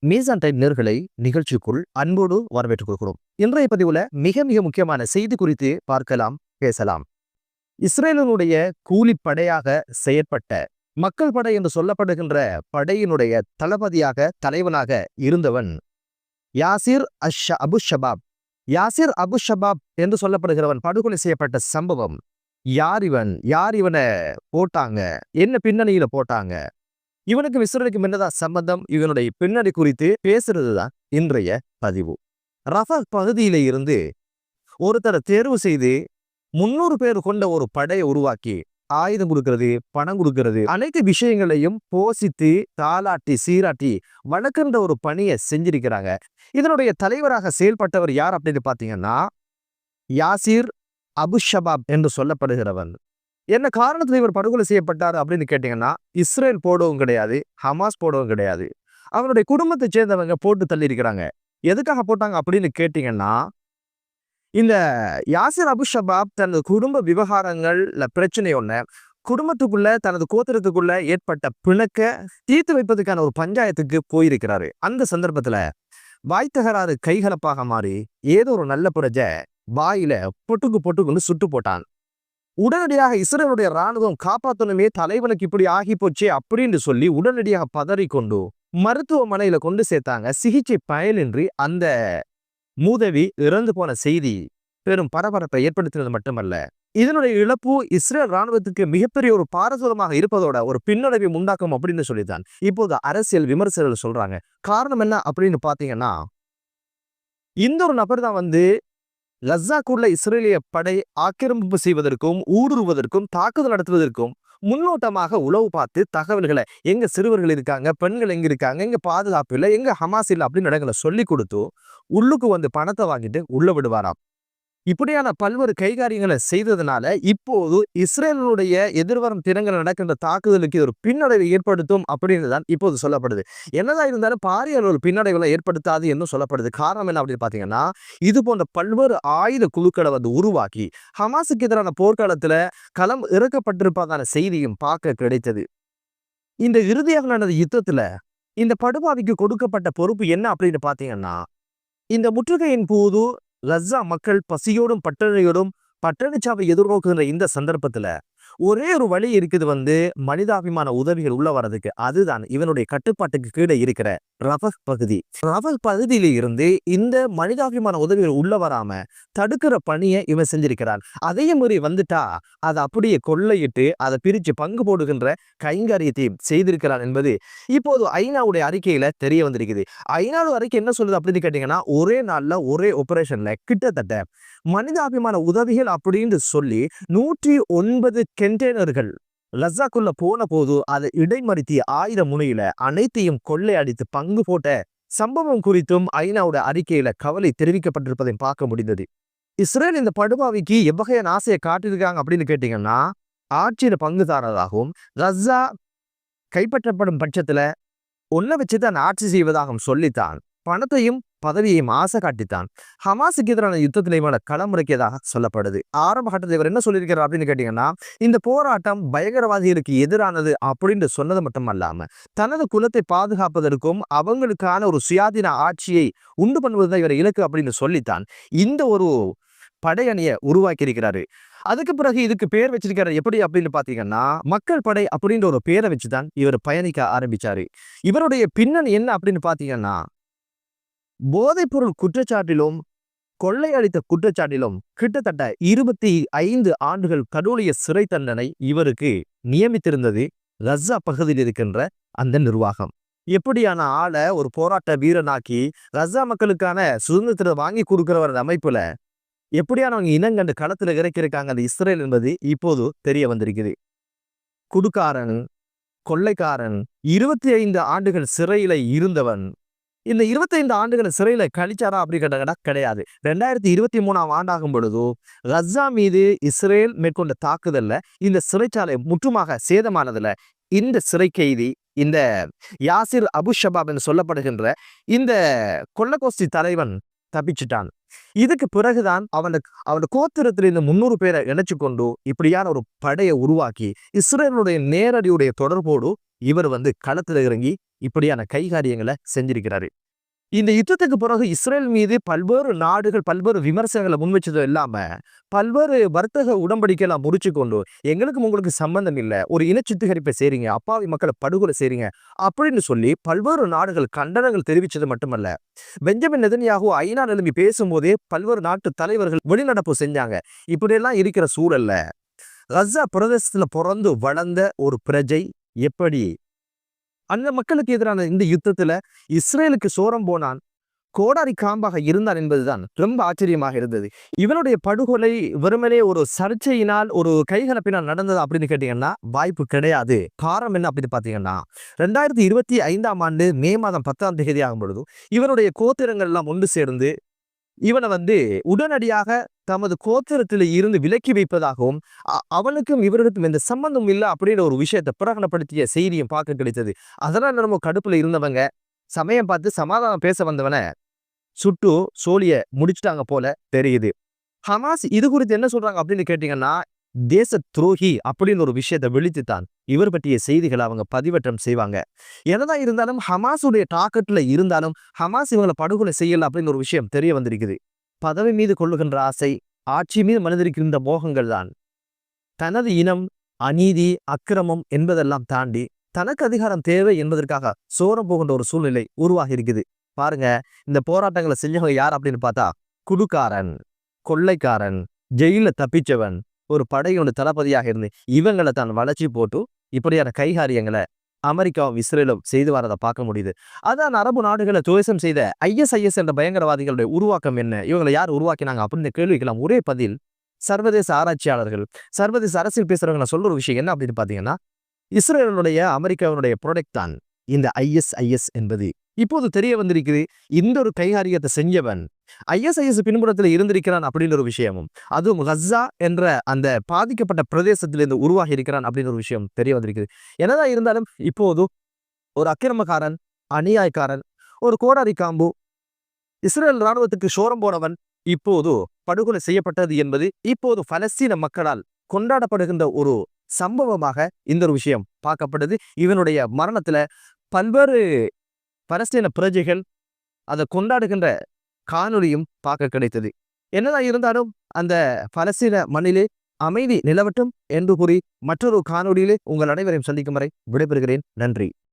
மீசான் டைம் நேர்களை நிகழ்ச்சிக்குள் அன்போடு வரவேற்றுக் கொள்கிறோம். இன்றைய பதிவுல மிக மிக முக்கியமான செய்தி குறித்து பார்க்கலாம், பேசலாம். இஸ்ரேலினுடைய கூலிப்படையாக செயற்பட்ட மக்கள் படை என்று சொல்லப்படுகின்ற படையினுடைய தளபதியாக தலைவனாக இருந்தவன் யாசிர் அபு ஷபாப். யாசிர் அபு ஷபாப் என்று சொல்லப்படுகிறவன் படுகொலை செய்யப்பட்ட சம்பவம். யார் இவனை போட்டாங்க, என்ன பின்னணியில போட்டாங்க, இவனுக்கு இஸ்ரேலுக்கு என்னதான் சம்பந்தம், இவனுடைய பின்னணி குறித்து பேசுறதுதான் இன்றைய பதிவு. ரஃபா பகுதியில இருந்து ஒருத்தரை தேர்வு செய்து 300 பேர் கொண்ட ஒரு படையை உருவாக்கி ஆயுதம் கொடுக்கிறது, பணம் கொடுக்கிறது, அனைத்து விஷயங்களையும் போசித்து தாளாட்டி சீராட்டி வளர்க்கின்ற ஒரு பணியை செஞ்சிருக்கிறாங்க. இதனுடைய தலைவராக செயல்பட்டவர் யார் அப்படின்னு பாத்தீங்கன்னா யாசிர் அபு ஷபாப் என்று சொல்லப்படுகிறவன். என்ன காரணத்துல இவர் படுகொலை செய்யப்பட்டார் அப்படின்னு கேட்டீங்கன்னா, இஸ்ரேல் போடவும் கிடையாது, ஹமாஸ் போடவும் கிடையாது, அவருடைய குடும்பத்தை சேர்ந்தவங்க போட்டு தள்ளி இருக்கிறாங்க. எதுக்காக போட்டாங்க அப்படின்னு கேட்டீங்கன்னா, இந்த யாசிர் அபு ஷபாப் தனது குடும்ப விவகாரங்கள்ல பிரச்சனை ஒண்ணு, குடும்பத்துக்குள்ள தனது கோத்திரத்துக்குள்ள ஏற்பட்ட பிணக்க தீர்த்து வைப்பதற்கான ஒரு பஞ்சாயத்துக்கு போயிருக்கிறாரு. அந்த சந்தர்ப்பத்துல வாய் தகராறு கைகலப்பாக மாறி ஏதோ ஒரு நல்ல புரஜ வாயில பொட்டுக்குன்னு சுட்டு போட்டான். உடனடியாக இஸ்ரேலுடைய ராணுவம் காப்பாற்றணுமே, தலைவனுக்கு இப்படி ஆகி போச்சே அப்படின்னு சொல்லி உடனடியாக பதறிக்கொண்டு மருத்துவமனையில கொண்டு சேர்த்தாங்க. சிகிச்சை பயனின்றி அந்த மூதவி இறந்து போன செய்தி பெரும் பரபரப்பை ஏற்படுத்தினது மட்டுமல்ல, இதனுடைய இழப்பு இஸ்ரேல் ராணுவத்துக்கு மிகப்பெரிய ஒரு பாரதூரமாக இருப்பதோட ஒரு பின்னடைவை உண்டாக்கும் அப்படின்னு சொல்லித்தான் இப்போது அரசியல் விமர்சகர்கள் சொல்றாங்க. காரணம் என்ன அப்படின்னு பாத்தீங்கன்னா, இந்த ஒரு நபர் தான் கசாக்குள்ள இஸ்ரேலிய படை ஆக்கிரமிப்பு செய்வதற்கும் ஊடுருவதற்கும் தாக்குதல் நடத்துவதற்கும் முன்னோட்டமாக உளவு பார்த்து தகவல்களை, எங்க சிறுவர்கள் இருக்காங்க, பெண்கள் எங்க இருக்காங்க, எங்க பாதுகாப்பு இல்லை, எங்க ஹமாஸ் இல்லை அப்படின்னு இடங்களை சொல்லி கொடுத்து உள்ளுக்கு பணத்தை வாங்கிட்டு உள்ள விடுவாராம். இப்படியான பல்வேறு கைகாரியங்களை செய்ததுனால இப்போது இஸ்ரேலுடைய எதிர்வரும் தினங்கள் நடக்கின்ற தாக்குதலுக்கு ஒரு பின்னடைவை ஏற்படுத்தும் அப்படின்னு தான் இப்போது சொல்லப்படுது. என்னதான் இருந்தாலும் பாரிய ஒரு பின்னடைவுகளை ஏற்படுத்தாது என்று சொல்லப்படுது. காரணம் என்ன அப்படின்னு பாத்தீங்கன்னா, இது போன்ற பல்வேறு ஆயுத குழுக்களை உருவாக்கி ஹமாஸுக்கு எதிரான போர்க்காலத்துல களம் இறக்கப்பட்டிருப்பதான செய்தியும் பார்க்க கிடைத்தது. இந்த இறுதியாக நடந்த யுத்தத்துல இந்த படுபாவிக்கு கொடுக்கப்பட்ட பொறுப்பு என்ன அப்படின்னு பாத்தீங்கன்னா, இந்த முற்றுகையின் போது கசா மக்கள் பசியோடும் பட்டினியோடும் பட்டினிச்சாவை எதிர்நோக்குகின்ற இந்த சந்தர்ப்பத்துல ஒரே ஒரு வழி இருக்குது, மனிதாபிமான உதவிகள் உள்ள வர்றதுக்கு. அதுதான் இவனுடைய கட்டுப்பாட்டுக்கு கீழே இருக்கிற ரஃபக் பகுதி. ரஃபக் பகுதியில இருந்து இந்த மனிதாபிமான உதவிகள் உள்ள வராம தடுக்கிற பணியை இவன் செஞ்சிருக்கிறான். அதே மாதிரி வந்துட்டா அதை அப்படியே கொள்ளையிட்டு அதை பிரிச்சு பங்கு போடுகின்ற கைங்கரியத்தையும் செய்திருக்கிறான் என்பது இப்போது ஐநாவுடைய அறிக்கையில தெரிய வந்திருக்குது. ஐநாவுடைய அறிக்கை என்ன சொல்லுது அப்படின்னு கேட்டீங்கன்னா, ஒரே நாள்ல ஒரே ஆபரேஷன்ல கிட்டத்தட்ட மனிதாபிமான உதவிகள் அப்படின்னு சொல்லி 109 கண்டெய்னர்கள் லசாக்குள்ள போன போது அதை இடைமறித்திய ஆயுத முனையில அனைத்தையும் கொள்ளையடித்து பங்கு போட்ட சம்பவம் குறித்தும் ஐநாவோட அறிக்கையில கவலை தெரிவிக்கப்பட்டிருப்பதை பார்க்க முடிந்தது. இஸ்ரேல் இந்த படுபாவிக்கு எவ்வகையான ஆசையை காட்டியிருக்காங்க அப்படின்னு கேட்டீங்கன்னா, ஆட்சியில பங்குதாரராகவும் கசா கைப்பற்றப்படும் பட்சத்துல ஒன்ன வச்சுதான் ஆட்சி செய்வதாகவும் சொல்லித்தான் பணத்தையும் பதவியையும் ஆசை காட்டித்தான் ஹமாஸுக்கு எதிரான யுத்தத்தில் இவனை களமுறைக்கியதாக சொல்லப்படுது. ஆரம்ப கட்டத்தில் இவர் என்ன சொல்லியிருக்கிறார் அப்படின்னு கேட்டீங்கன்னா, இந்த போராட்டம் பயங்கரவாதிகளுக்கு எதிரானது அப்படின்னு சொன்னது மட்டும் அல்லாம தனது குலத்தை பாதுகாப்பதற்கும் அவங்களுக்கான ஒரு சுயாதீன ஆட்சியை உண்டு பண்ணுவதுதான் இவர் இலக்கு அப்படின்னு சொல்லித்தான் இந்த ஒரு படையணியை உருவாக்கி இருக்கிறாரு. அதுக்கு பிறகு இதுக்கு பேர் வச்சிருக்காரு எப்படி அப்படின்னு பாத்தீங்கன்னா, மக்கள் படை அப்படின்ற ஒரு பேரை வச்சுதான் இவர் பயணிக்க ஆரம்பிச்சாரு. இவருடைய பின்னணி என்ன அப்படின்னு பாத்தீங்கன்னா, போதைப்பொருள் குற்றச்சாட்டிலும் கொள்ளையடித்த குற்றச்சாட்டிலும் கிட்டத்தட்ட 25 ஆண்டுகள் கடூழிய சிறை தண்டனை இவருக்கு நியமித்திருந்தது கசா பகுதியில் இருக்கின்ற அந்த நிர்வாகம். எப்படியான ஆளை ஒரு போராட்ட வீரனாக்கி கசா மக்களுக்கான சுதந்திரத்தை வாங்கி கொடுக்கிறவர் அமைப்புல எப்படியானவங்க இனங்கண்டு களத்துல இறக்கியிருக்காங்க அந்த இஸ்ரேல் என்பது இப்போது தெரிய வந்திருக்குது. குடுக்காரன், கொள்ளைக்காரன், 25 ஆண்டுகள் சிறையில இருந்தவன் இந்த 25 ஆண்டுகள் சிறையில கழிச்சாரா அப்படி கேட்டாங்கன்னா கிடையாது. 2023ஆம் ஆண்டாகும் பொழுது கசா மீது இஸ்ரேல் மேற்கொண்ட தாக்குதல்ல இந்த சிறைச்சாலை முற்றுமாக சேதமானதுல இந்த சிறை கைதி, இந்த யாசிர் அபு ஷபாப் என்று சொல்லப்படுகின்ற இந்த கொள்ளக்கோஷ்டி தலைவன் தப்பிச்சிட்டான். இதுக்கு பிறகுதான் அவன் கோத்திரத்தில் இந்த 300 பேரை இணைச்சு கொண்டு இப்படியான ஒரு படையை உருவாக்கி இஸ்ரேலுடைய நேரடியுடைய தொடர்போடு இவர் களத்துல இறங்கி இப்படியான கைகாரியங்களை செஞ்சிருக்கிறாரு. இந்த யுத்தத்துக்கு பிறகு இஸ்ரேல் மீது பல்வேறு நாடுகள் பல்வேறு விமர்சனங்களை முன்வச்சது இல்லாம பல்வேறு வர்த்தக உடன்படிக்கைலாம் முடிச்சு கொண்டு எங்களுக்கும் உங்களுக்கு சம்பந்தம் இல்லை, ஒரு இனச்சுத்திகரிப்பை செய்றீங்க, அப்பாவி மக்களை படுகொலை செய்றீங்க அப்படின்னு சொல்லி பல்வேறு நாடுகள் கண்டனங்கள் தெரிவிச்சது மட்டுமல்ல, பெஞ்சமின் நெதன்யாகு ஐநா நிலைமை பேசும்போதே பல்வேறு நாட்டு தலைவர்கள் வெளிநடப்பு செஞ்சாங்க. இப்படியெல்லாம் இருக்கிற சூழல்ல கஸா பிரதேசத்துல பிறந்து வளர்ந்த ஒரு பிரஜை எப்படி அந்த மக்களுக்கு எதிரான இந்த யுத்தத்துல இஸ்ரேலுக்கு சோரம் போனான், கோடாரி காம்பாக இருந்தான் என்பதுதான் ரொம்ப ஆச்சரியமாக இருந்தது. இவனுடைய படுகொலை வெறுமனே ஒரு சர்ச்சையினால் ஒரு கைகலப்பினால் நடந்தது அப்படின்னு கேட்டீங்கன்னா வாய்ப்பு கிடையாது. காரணம் என்ன அப்படின்னு பாத்தீங்கன்னா 2025ஆம் ஆண்டு மே மாதம் 10ஆம் தேதி ஆகும் பொழுது இவனுடைய கோத்திரங்கள் எல்லாம் ஒன்று சேர்ந்து இவனை உடனடியாக தமது கோத்திரத்தில் இருந்து விலக்கி வைப்பதாகவும் அவனுக்கும் இவர்களுக்கும் எந்த சம்பந்தம் இல்லை அப்படின்ற ஒரு விஷயத்தை பிரகடனப்படுத்திய செய்தியும் பார்க்க கிடைத்தது. அதனால நம்ம கடுப்புல இருந்தவங்க சமயம் பார்த்து சமாதானம் பேச வந்தவனை சுட்டு சோழிய முடிச்சுட்டாங்க போல தெரியுது. ஹமாஸ் இது குறித்து என்ன சொல்றாங்க அப்படின்னு கேட்டீங்கன்னா, தேச துரோகி அப்படின்னு ஒரு விஷயத்தை விழித்துத்தான் இவர் பற்றிய செய்திகளை அவங்க பதிவேற்றம் செய்வாங்க. என்னதான் இருந்தாலும் ஹமாஸுடைய டாக்கெட்ல இருந்தாலும் ஹமாஸ் இவங்களை படுகொலை செய்யல அப்படின்னு ஒரு விஷயம் தெரிய வந்திருக்குது. பதவி மீது கொள்ளுகின்ற ஆசை, ஆட்சி மீது மனிதருக்கின்ற மோகங்கள் தான் தனது இனம், அநீதி, அக்கிரமம் என்பதெல்லாம் தாண்டி தனக்கு அதிகாரம் தேவை என்பதற்காக சோரம் போகின்ற ஒரு சூழ்நிலை உருவாகி இருக்குது. பாருங்க, இந்த போராட்டங்களை செஞ்சவங்க யார் அப்படின்னு பார்த்தா குடுக்காரன், கொள்ளைக்காரன், ஜெயில தப்பிச்சவன், ஒரு படையோட தளபதியாக இருந்து இவங்களை தான் வளர்ச்சி போட்டு இப்படியான கைகாரியங்களை அமெரிக்காவும் இஸ்ரேலும் செய்து வரதை பார்க்க முடியுது. அதான் அரபு நாடுகளை துவேஷம் செய்த ISIS என்ற பயங்கரவாதிகளுடைய உருவாக்கம் என்ன, இவங்களை யார் உருவாக்கினாங்க அப்படின்னு கேள்விக்கலாம் ஒரே பதில் சர்வதேச ஆராய்ச்சியாளர்கள், சர்வதேச அரசியல் பேசுறவங்க சொல்ற ஒரு விஷயம் என்ன அப்படின்னு பாத்தீங்கன்னா, இஸ்ரேலுடைய அமெரிக்காவினுடைய ப்ராடக்ட் தான் இந்த ISIS என்பது இப்போது தெரிய வந்திருக்குது. இந்த ஒரு கைகாரியத்தை செஞ்சவன் ISIS பின்புறத்தில் இருந்திருக்கிறான் அப்படின்ற ஒரு விஷயமும், அதுவும் கஸா என்ற அந்த பாதிக்கப்பட்ட பிரதேசத்திலிருந்து உருவாகி இருக்கிறான் அப்படின்ற ஒரு விஷயம் தெரிய வந்திருக்குது. என்னதான் இருந்தாலும் இப்போது ஒரு அக்கிரமக்காரன், அநியாயக்காரன், ஒரு கோடாரி காம்பு, இஸ்ரேல் ராணுவத்துக்கு சோரம் போனவன் இப்போது படுகொலை செய்யப்பட்டது என்பது இப்போது பலஸ்தீன மக்களால் கொண்டாடப்படுகின்ற ஒரு சம்பவமாக இந்த ஒரு விஷயம் பார்க்கப்பட்டது. இவனுடைய மரணத்துல பல்வேறு பலஸ்தீன பிரஜைகள் அதை கொண்டாடுகின்ற காணொலியும் பார்க்க கிடைத்தது. என்னதான் இருந்தாலும் அந்த பலஸ்தீன மண்ணிலே அமைதி நிலவட்டும் என்று கூறி மற்றொரு காணொலியிலே உங்கள் அனைவரையும் சந்திக்கும் வரை விடைபெறுகிறேன். நன்றி.